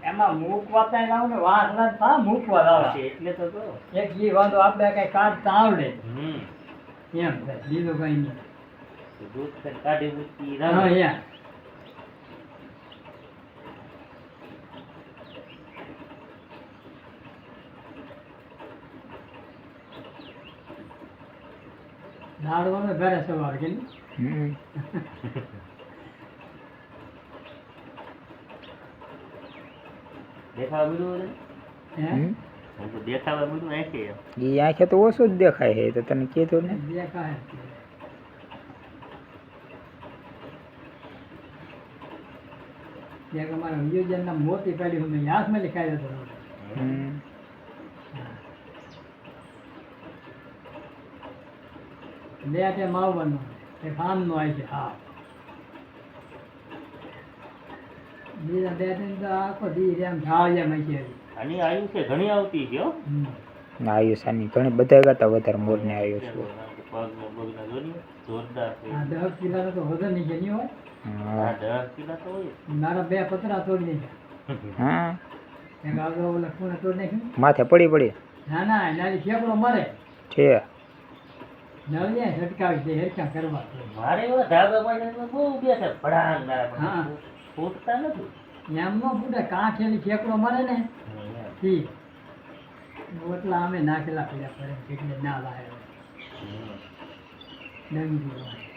એમાં મૂકવા લાવ ને વાહ મૂકવા લાવ એટલે તો એક જી વાંધો આપણે કઈ કાઢતા આવડે એમ બીજું કઈ નહીં દૂધ કાઢી મૂકી દાડવાનો ઘરે સવાર કે આંખે તો ઓછું જ દેખાય છે તો તને કીધું ને દેખાય અમારા વિયોજન ના મોતી કાઢી હું હાથમાં લખાય હતો બે માવવાનો ફામ નો આવી છે હા બીજા બે તો આખો દી એમ ઝાડ જેમ છે આની આયુષ્ય ઘણી આવતી છે આયુષાની ઘણી બધા કરતા વધારે મોર ને આયુષ જોરદાર 10 કિલો તો વજન નહીં જેની હોય 10 કિલો તો હોય મારા બે પતરા તોડી હા એક આગળ ઓલા ખૂણે તોડી નાખ્યું માથે પડી ના ના નાની ફેફડો મરે છે નળિયા ઝટકાવી દે હેરકા કરવા મારે એવા ધાબા માં બહુ બેસે ભડાંગ મારા ફૂટતા નથી એમ નો ફૂટે કાંઠેલી ફેફડો મરે ને ઠીક ઓટલા અમે નાખેલા પડ્યા પડે એટલે ના લાવે ડંગી